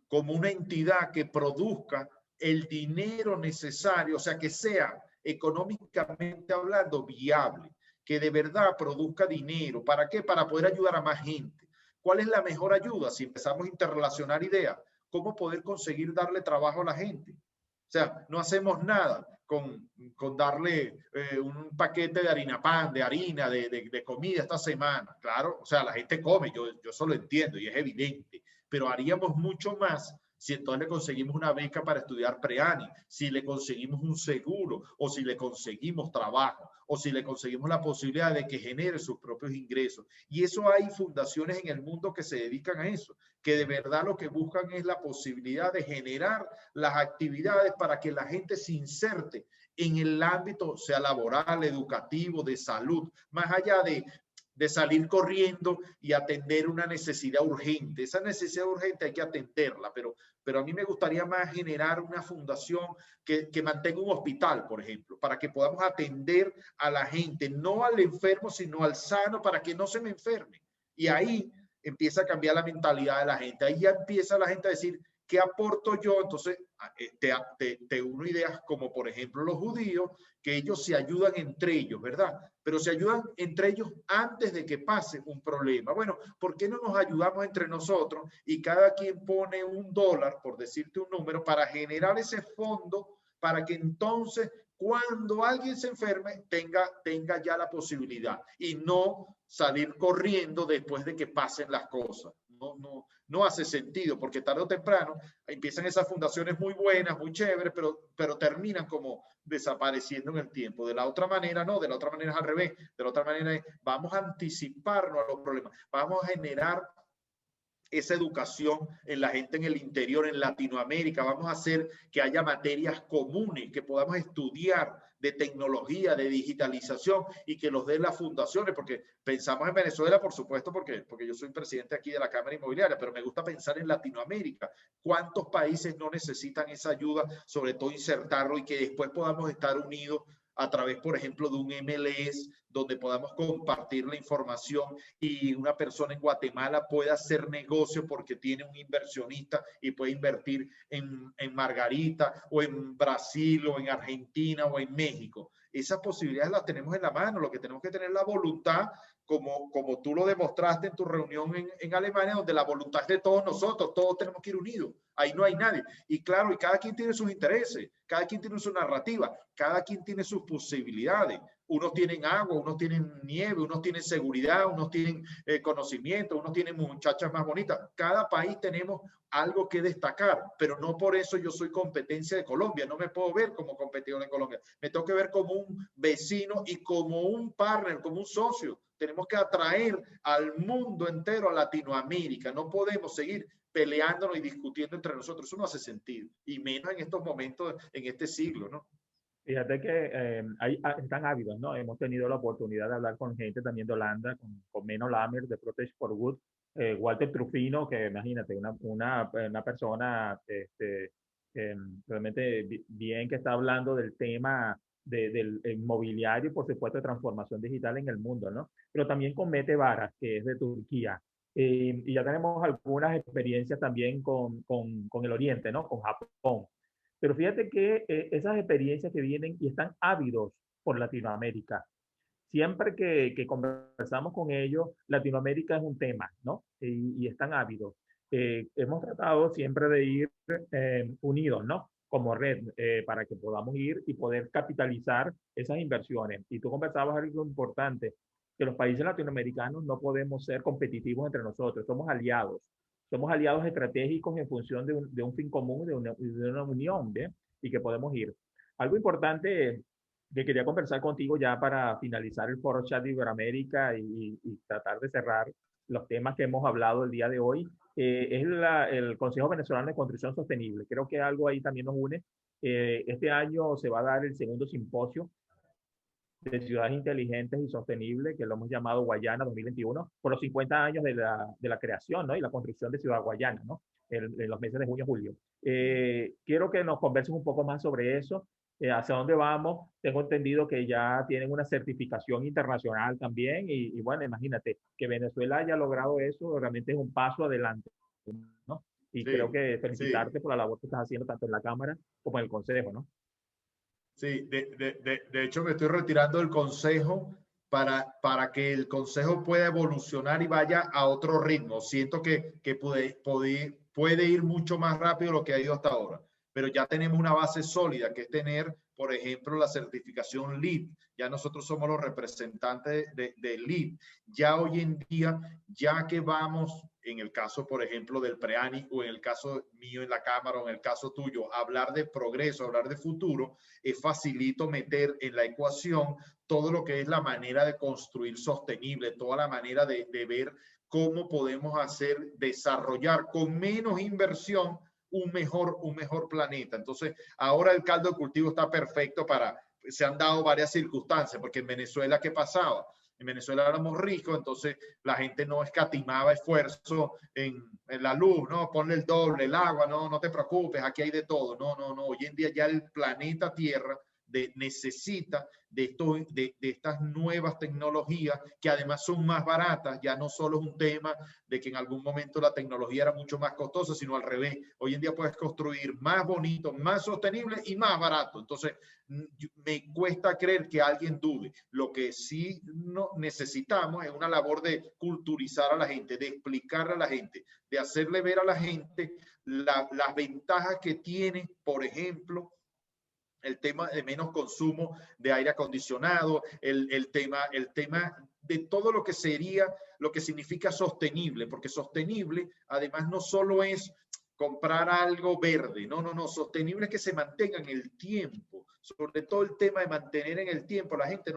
como una entidad que produzca el dinero necesario, o sea, que sea económicamente hablando viable, que de verdad produzca dinero. ¿Para qué? Para poder ayudar a más gente. ¿Cuál es la mejor ayuda? Si empezamos a interrelacionar ideas, ¿cómo poder conseguir darle trabajo a la gente? O sea, no hacemos nada con darle un paquete de harina pan, de harina, de comida esta semana. Claro, o sea, la gente come, yo eso lo entiendo y es evidente, pero haríamos mucho más si entonces le conseguimos una beca para estudiar pre-ANI, si le conseguimos un seguro, o si le conseguimos trabajo, o si le conseguimos la posibilidad de que genere sus propios ingresos. Y eso hay fundaciones en el mundo que se dedican a eso, que de verdad lo que buscan es la posibilidad de generar las actividades para que la gente se inserte en el ámbito, sea laboral, educativo, de salud, más allá de salir corriendo y atender una necesidad urgente. Esa necesidad urgente hay que atenderla, pero a mí me gustaría más generar una fundación que mantenga un hospital, por ejemplo, para que podamos atender a la gente, no al enfermo, sino al sano, para que no se me enferme. Y ahí empieza a cambiar la mentalidad de la gente. Ahí ya empieza la gente a decir, ¿qué aporto yo? Entonces, te uno ideas como, por ejemplo, los judíos, que ellos se ayudan entre ellos, ¿verdad? Pero se ayudan entre ellos antes de que pase un problema. Bueno, ¿por qué no nos ayudamos entre nosotros y cada quien pone $1, por decirte un número, para generar ese fondo para que entonces cuando alguien se enferme tenga ya la posibilidad y no salir corriendo después de que pasen las cosas? No hace sentido, porque tarde o temprano empiezan esas fundaciones muy buenas, muy chéveres, pero terminan como desapareciendo en el tiempo. De la otra manera, no, de la otra manera es al revés. De la otra manera es, vamos a anticiparnos a los problemas, vamos a generar esa educación en la gente en el interior, en Latinoamérica. Vamos a hacer que haya materias comunes, que podamos estudiar de tecnología, de digitalización y que los den las fundaciones, porque pensamos en Venezuela, por supuesto, porque yo soy presidente aquí de la Cámara Inmobiliaria, pero me gusta pensar en Latinoamérica. ¿Cuántos países no necesitan esa ayuda, sobre todo insertarlo y que después podamos estar unidos a través, por ejemplo, de un MLS donde podamos compartir la información y una persona en Guatemala pueda hacer negocio porque tiene un inversionista y puede invertir en Margarita o en Brasil o en Argentina o en México? Esas posibilidades las tenemos en la mano. Lo que tenemos que tener la voluntad, como tú lo demostraste en tu reunión en Alemania, donde la voluntad es de todos nosotros, todos tenemos que ir unidos. Ahí no hay nadie. Y claro, y cada quien tiene sus intereses, cada quien tiene su narrativa, cada quien tiene sus posibilidades. Unos tienen agua, unos tienen nieve, unos tienen seguridad, unos tienen conocimiento, unos tienen muchachas más bonitas. Cada país tenemos algo que destacar, pero no por eso yo soy competencia de Colombia. No me puedo ver como competidor de Colombia. Me tengo que ver como un vecino y como un partner, como un socio. Tenemos que atraer al mundo entero, a Latinoamérica. No podemos seguir peleándonos y discutiendo entre nosotros. Eso no hace sentido, y menos en estos momentos, en este siglo, ¿no? Fíjate que están ávidos, ¿no? Hemos tenido la oportunidad de hablar con gente también de Holanda, con Menno Lammers de Protect for Good, Walter Trufino, que imagínate, una persona realmente bien que está hablando del tema del inmobiliario y, por supuesto, de transformación digital en el mundo, ¿no? Pero también con Mete Varas, que es de Turquía. Y ya tenemos algunas experiencias también con el Oriente, ¿no? Con Japón. Pero fíjate que esas experiencias que vienen y están ávidos por Latinoamérica. Siempre que conversamos con ellos, Latinoamérica es un tema, ¿no? Y están ávidos. Hemos tratado siempre de ir unidos, ¿no? Como red, para que podamos ir y poder capitalizar esas inversiones. Y tú conversabas algo importante, que los países latinoamericanos no podemos ser competitivos entre nosotros, somos aliados estratégicos en función de un fin común, de una unión, ¿bien? Y que podemos ir. Algo importante que quería conversar contigo ya para finalizar el foro chat de Iberoamérica y tratar de cerrar los temas que hemos hablado el día de hoy, es el Consejo Venezolano de Construcción Sostenible. Creo que algo ahí también nos une. Este año se va a dar el segundo simposio de ciudades inteligentes y sostenibles, que lo hemos llamado Guayana 2021, por los 50 años de la creación, ¿no? Y la construcción de Ciudad Guayana, ¿no? En los meses de junio y julio. Quiero que nos converses un poco más sobre eso, hacia dónde vamos. Tengo entendido que ya tienen una certificación internacional también y bueno, imagínate que Venezuela haya logrado eso, realmente es un paso adelante, ¿no? Y creo Sí, que sí. felicitarte por la labor que estás haciendo tanto en la Cámara como en el Consejo, ¿no? Sí, de hecho me estoy retirando del consejo para que el consejo pueda evolucionar y vaya a otro ritmo. Siento que puede ir mucho más rápido de lo que ha ido hasta ahora, pero ya tenemos una base sólida, que es tener, por ejemplo, la certificación LEED. Ya nosotros somos los representantes de LEED. Ya hoy en día, ya que vamos, en el caso, por ejemplo, del PREANI o en el caso mío en la Cámara o en el caso tuyo, hablar de progreso, hablar de futuro, es facilito meter en la ecuación todo lo que es la manera de construir sostenible, toda la manera de ver cómo podemos hacer, desarrollar con menos inversión un mejor planeta. Entonces, ahora el caldo de cultivo está perfecto se han dado varias circunstancias, porque en Venezuela, ¿qué pasaba? En Venezuela éramos ricos, entonces la gente no escatimaba esfuerzo en la luz, ¿no? Ponle el doble, el agua, no te preocupes, aquí hay de todo. No. Hoy en día ya el planeta Tierra necesita de estas nuevas tecnologías que además son más baratas. Ya no solo es un tema de que en algún momento la tecnología era mucho más costosa, sino al revés. Hoy en día puedes construir más bonito, más sostenible y más barato. Entonces, me cuesta creer que alguien dude. Lo que sí no necesitamos es una labor de culturizar a la gente, de explicarle a la gente, de hacerle ver a la gente las ventajas que tiene, por ejemplo, el tema de menos consumo de aire acondicionado, el tema de todo lo que sería, lo que significa sostenible, porque sostenible además no solo es comprar algo verde, no, sostenible es que se mantenga en el tiempo, sobre todo el tema de mantener en el tiempo, la gente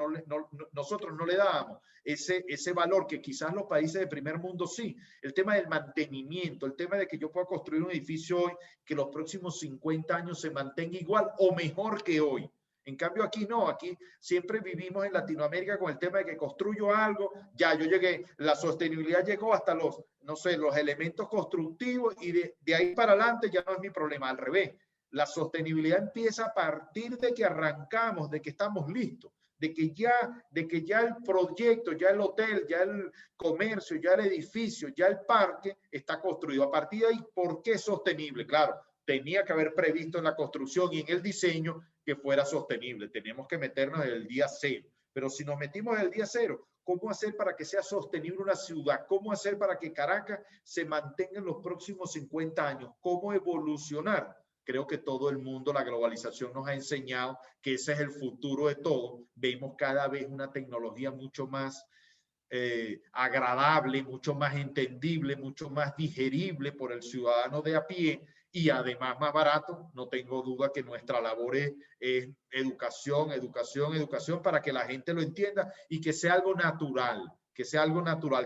nosotros no le damos ese valor que quizás los países de primer mundo sí, el tema del mantenimiento, el tema de que yo pueda construir un edificio hoy que los próximos 50 años se mantenga igual o mejor que hoy. En cambio aquí no, aquí siempre vivimos en Latinoamérica con el tema de que construyo algo, ya yo llegué, la sostenibilidad llegó hasta los, no sé, los elementos constructivos y de ahí para adelante ya no es mi problema, al revés. La sostenibilidad empieza a partir de que arrancamos, de que estamos listos, de que ya el proyecto, ya el hotel, ya el comercio, ya el edificio, ya el parque está construido. A partir de ahí, ¿por qué sostenible? Claro, tenía que haber previsto en la construcción y en el diseño que fuera sostenible. Tenemos que meternos desde el día cero. Pero si nos metimos desde el día cero, ¿cómo hacer para que sea sostenible una ciudad? ¿Cómo hacer para que Caracas se mantenga en los próximos 50 años? ¿Cómo evolucionar? Creo que todo el mundo, la globalización nos ha enseñado que ese es el futuro de todo. Vemos cada vez una tecnología mucho más agradable, mucho más entendible, mucho más digerible por el ciudadano de a pie y además más barato. No tengo duda que nuestra labor es educación para que la gente lo entienda y que sea algo natural,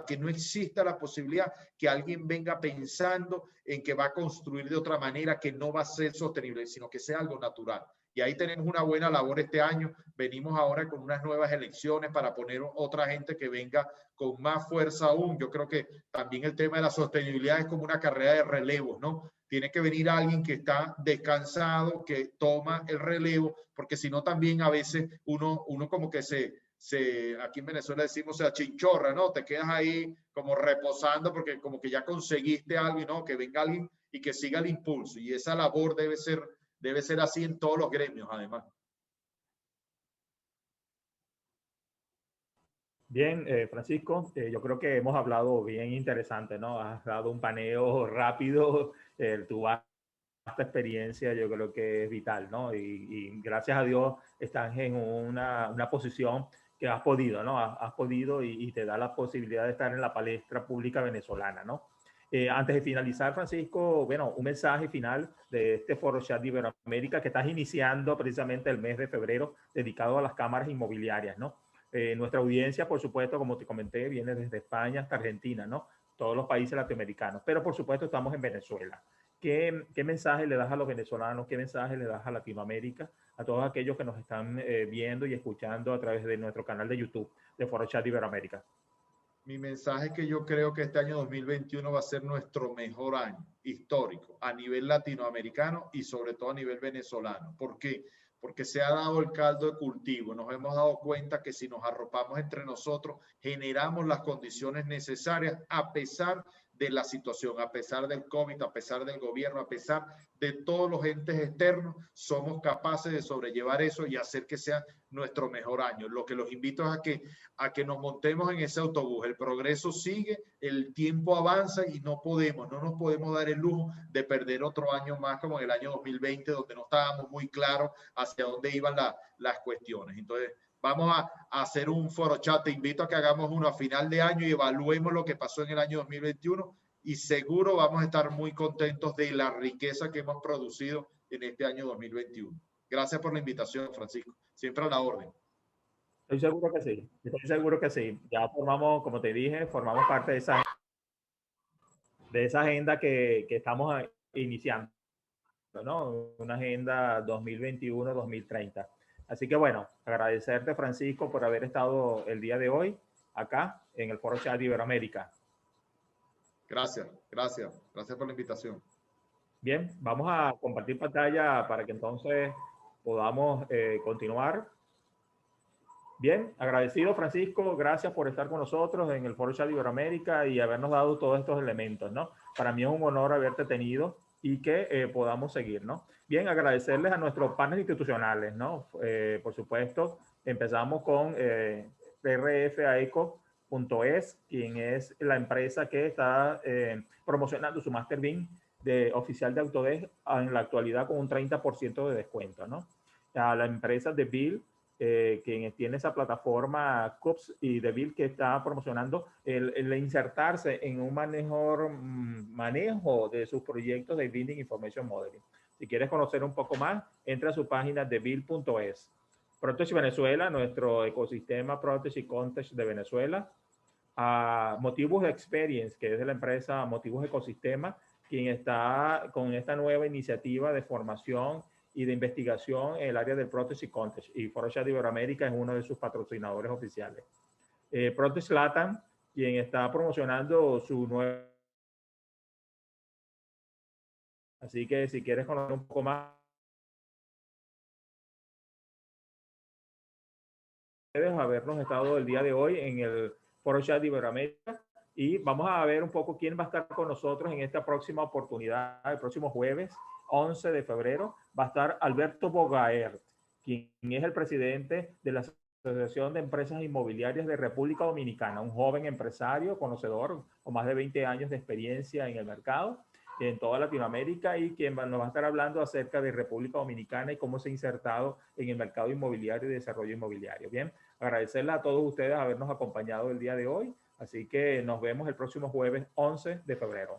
que no exista la posibilidad que alguien venga pensando en que va a construir de otra manera, que no va a ser sostenible, sino que sea algo natural. Y ahí tenemos una buena labor este año. Venimos ahora con unas nuevas elecciones para poner otra gente que venga con más fuerza aún. Yo creo que también el tema de la sostenibilidad es como una carrera de relevos, ¿no? tiene que venir alguien que está descansado, que toma el relevo, porque si no también a veces uno como que aquí en Venezuela decimos se achinchorra, ¿no? Te quedas ahí como reposando porque como que ya conseguiste algo y no, que venga alguien y que siga el impulso. Y esa labor debe ser así en todos los gremios, además. Bien, Francisco, yo creo que hemos hablado bien interesante, ¿no? Has dado un paneo rápido, tu vasta experiencia yo creo que es vital, ¿no? Y gracias a Dios estás en una posición que has podido, ¿no? Has podido y te da la posibilidad de estar en la palestra pública venezolana, ¿no? Antes de finalizar, Francisco, bueno, un mensaje final de este Foro Chat de Iberoamérica que estás iniciando precisamente el mes de febrero dedicado a las cámaras inmobiliarias, ¿no? Nuestra audiencia, por supuesto, como te comenté, viene desde España hasta Argentina, ¿no? Todos los países latinoamericanos, pero por supuesto estamos en Venezuela. ¿Qué mensaje le das a los venezolanos? ¿Qué mensaje le das a Latinoamérica? A todos aquellos que nos están viendo y escuchando a través de nuestro canal de YouTube de Foro Chat Iberoamérica. Mi mensaje es que yo creo que este año 2021 va a ser nuestro mejor año histórico a nivel latinoamericano y sobre todo a nivel venezolano. ¿Por qué? Porque se ha dado el caldo de cultivo. Nos hemos dado cuenta que si nos arropamos entre nosotros, generamos las condiciones necesarias a pesar de la situación, a pesar del COVID, a pesar del gobierno, a pesar de todos los entes externos, somos capaces de sobrellevar eso y hacer que sea nuestro mejor año. Lo que los invito es a que nos montemos en ese autobús. El progreso sigue, el tiempo avanza y no nos podemos dar el lujo de perder otro año más como en el año 2020, donde no estábamos muy claros hacia dónde iban las cuestiones. Entonces, vamos a hacer un foro chat. Te invito a que hagamos uno a final de año y evaluemos lo que pasó en el año 2021 y seguro vamos a estar muy contentos de la riqueza que hemos producido en este año 2021. Gracias por la invitación, Francisco. Siempre a la orden. Estoy seguro que sí, estoy seguro que sí. Ya formamos, como te dije, formamos parte de esa agenda que estamos iniciando, ¿no? Una agenda 2021-2030. Así que bueno, agradecerte, Francisco, por haber estado el día de hoy acá en el Foro Chat de Iberoamérica. Gracias por la invitación. Bien, vamos a compartir pantalla para que entonces podamos continuar. Bien, agradecido, Francisco, gracias por estar con nosotros en el Foro Chat de Iberoamérica y habernos dado todos estos elementos, ¿no? Para mí es un honor haberte tenido y que podamos seguir, ¿no? Bien, agradecerles a nuestros partners institucionales, ¿no? Por supuesto, empezamos con rfaeco.es, quien es la empresa que está promocionando su Master BIM de oficial de Autodesk en la actualidad con un 30% de descuento, ¿no? A la empresa de Bill, quien tiene esa plataforma CUPS y de Bill que está promocionando el insertarse en un mejor manejo de sus proyectos de Building Information Modeling. Si quieres conocer un poco más, entra a su página de bill.es. Protech Venezuela, nuestro ecosistema Protech y Contech de Venezuela. A Motivus Experience, que es de la empresa Motivus Ecosistema, quien está con esta nueva iniciativa de formación y de investigación en el área del Protech y Contech. Y Foro Chat de Iberoamérica es uno de sus patrocinadores oficiales. Protech Latam, quien está promocionando su nueva. Así que si quieres conocer un poco más, habernos estado el día de hoy en el Foro Chat de Iberoamérica y vamos a ver un poco quién va a estar con nosotros en esta próxima oportunidad, el próximo jueves 11 de febrero. Va a estar Alberto Bogaert, quien es el presidente de la Asociación de Empresas Inmobiliarias de República Dominicana, un joven empresario, conocedor, con más de 20 años de experiencia en el mercado en toda Latinoamérica y quien nos va a estar hablando acerca de República Dominicana y cómo se ha insertado en el mercado inmobiliario y desarrollo inmobiliario. Bien, agradecerles a todos ustedes habernos acompañado el día de hoy, así que nos vemos el próximo jueves 11 de febrero.